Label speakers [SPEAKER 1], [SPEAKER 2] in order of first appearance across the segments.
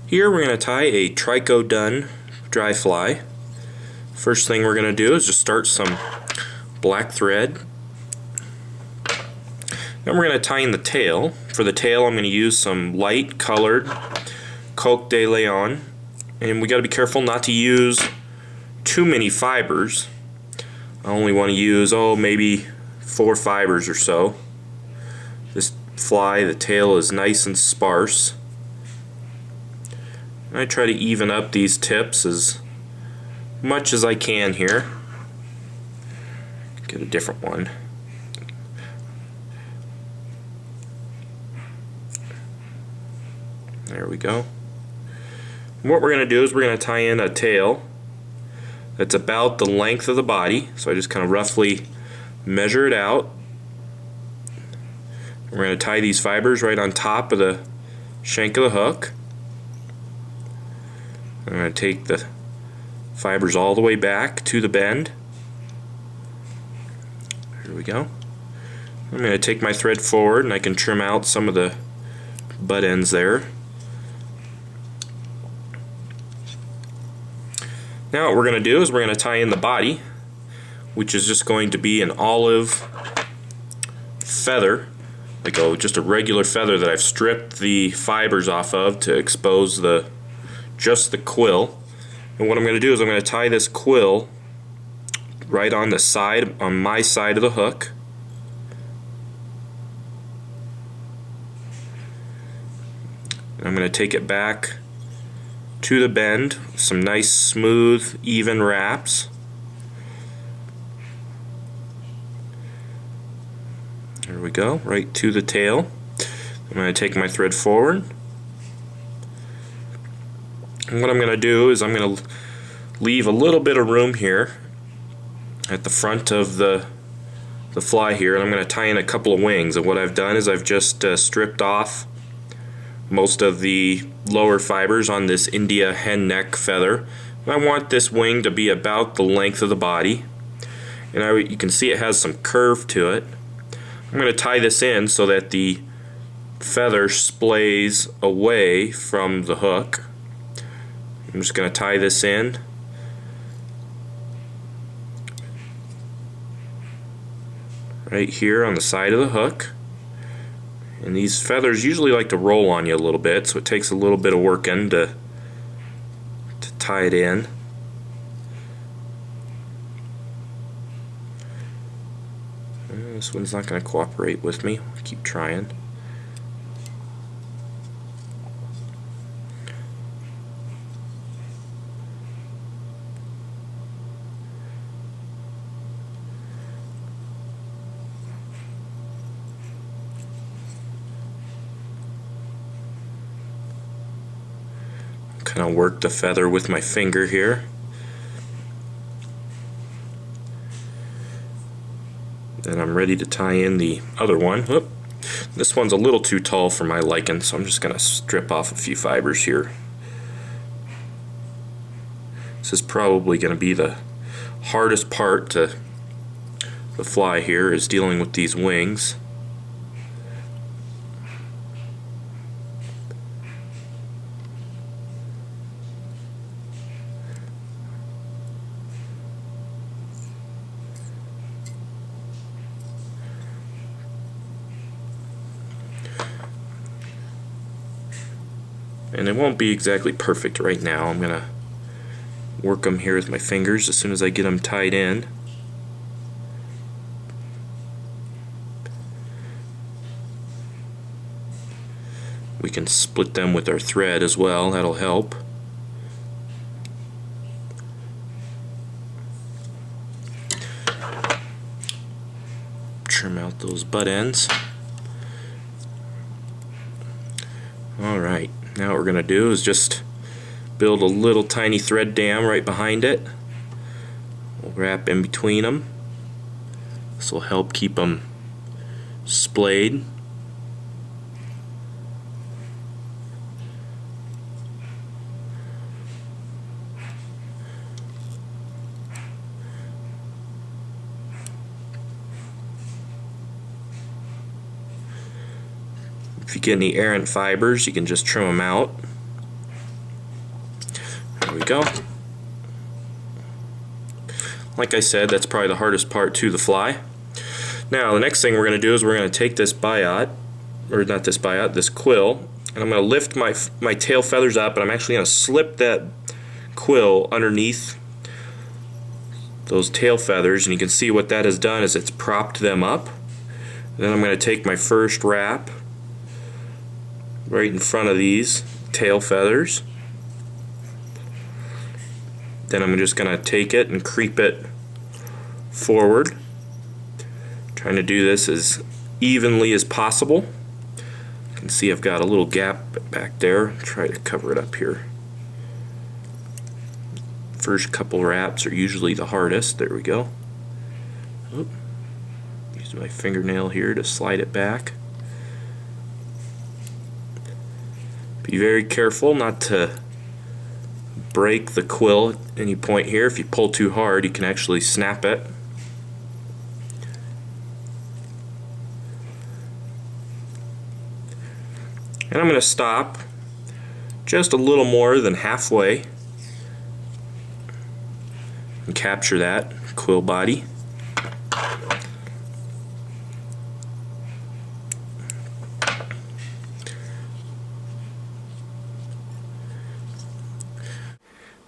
[SPEAKER 1] Here we're going to tie a Trico done dry fly. First thing we're going to do is just start some black thread. Then we're going to tie in the tail. For the tail I'm going to use some light colored Coque de Leon, and we got to be careful not to use too many fibers. I only want to use maybe 4 fibers or so. This fly, the tail is nice and sparse. I try to even up these tips as much as I can here. Get a different one. There we go. And what we're going to do is we're going to tie in a tail that's about the length of the body. So I just kind of roughly measure it out. We're going to tie these fibers right on top of the shank of the hook. I'm going to take the fibers all the way back to the bend. Here we go. I'm going to take my thread forward and I can trim out some of the butt ends there. Now what we're going to do is we're going to tie in the body, which is just going to be an olive feather, like just a regular feather that I've stripped the fibers off of to expose just the quill. And what I'm going to do is I'm going to tie this quill right on the side, on my side of the hook. And I'm going to take it back to the bend, some nice smooth even wraps. There we go, right to the tail. I'm going to take my thread forward. And what I'm going to do is I'm going to leave a little bit of room here at the front of the fly here, and I'm going to tie in a couple of wings. And what I've done is I've just stripped off most of the lower fibers on this India hen neck feather. And I want this wing to be about the length of the body, and you can see it has some curve to it. I'm going to tie this in so that the feather splays away from the hook. I'm just going to tie this in. Right here on the side of the hook. And these feathers usually like to roll on you a little bit, so it takes a little bit of working to tie it in. This one's not going to cooperate with me. I'll keep trying. Kind of work the feather with my finger here. Then I'm ready to tie in the other one. Whoop. This one's a little too tall for my liking, so I'm just going to strip off a few fibers here. This is probably going to be the hardest part to the fly here, is dealing with these wings. And it won't be exactly perfect right now. I'm going to work them here with my fingers as soon as I get them tied in. We can split them with our thread as well, that'll help. Trim out those butt ends. Alright, now what we're going to do is just build a little tiny thread dam right behind it. We'll wrap in between them. This will help keep them splayed. If you get any errant fibers, you can just trim them out. There we go. Like I said, that's probably the hardest part to the fly. Now the next thing we're going to do is we're going to take this biot, or not this biot, this quill, and I'm going to lift my tail feathers up, and I'm actually going to slip that quill underneath those tail feathers, and you can see what that has done is it's propped them up. Then I'm going to take my first wrap right in front of these tail feathers. Then I'm just going to take it and creep it forward, trying to do this as evenly as possible. You can see I've got a little gap back there. Try to cover it up here. First couple wraps are usually the hardest. There we go. Oop. Use my fingernail here to slide it back. Be very careful not to break the quill at any point here. If you pull too hard, you can actually snap it. And I'm going to stop just a little more than halfway and capture that quill body.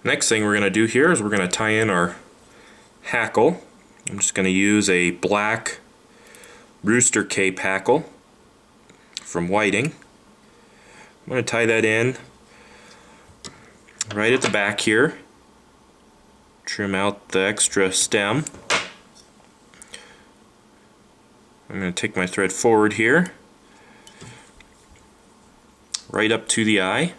[SPEAKER 1] Next thing we're going to do here is we're going to tie in our hackle. I'm just going to use a black Rooster cape hackle from Whiting. I'm going to tie that in right at the back here. Trim out the extra stem. I'm going to take my thread forward here, right up to the eye.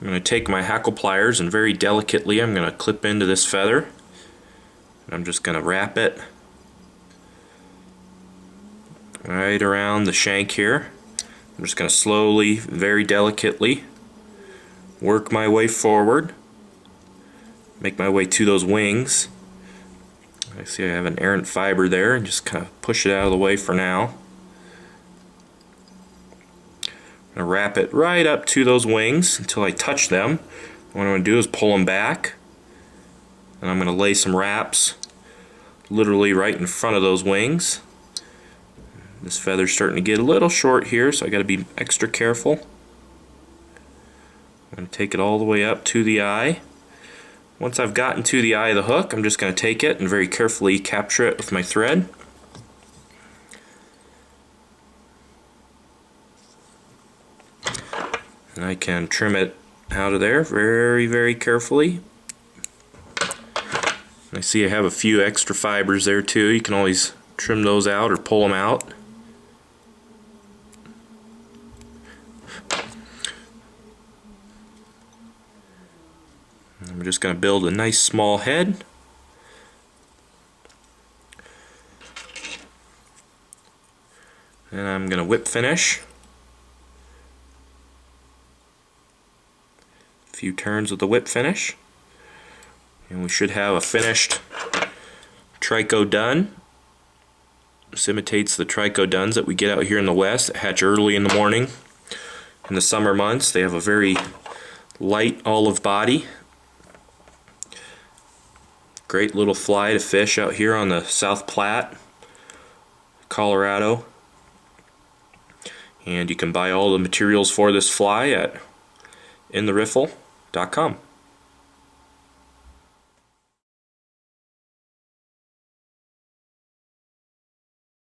[SPEAKER 1] I'm going to take my hackle pliers and very delicately I'm going to clip into this feather. And I'm just going to wrap it right around the shank here. I'm just going to slowly, very delicately work my way forward, make my way to those wings. I see I have an errant fiber there, and just kind of push it out of the way for now. I'm going to wrap it right up to those wings until I touch them. What I'm going to do is pull them back, and I'm going to lay some wraps literally right in front of those wings. This feather's starting to get a little short here, so I got to be extra careful. I'm going to take it all the way up to the eye. Once I've gotten to the eye of the hook, I'm just going to take it and very carefully capture it with my thread. And I can trim it out of there very, very carefully. I see I have a few extra fibers there too. You can always trim those out or pull them out. I'm just going to build a nice small head. And I'm going to whip finish. A few turns of the whip finish. And we should have a finished Trico dun. This imitates the Trico duns that we get out here in the West that hatch early in the morning. In the summer months, they have a very light olive body. Great little fly to fish out here on the South Platte, Colorado. And you can buy all the materials for this fly at intheriffle.com.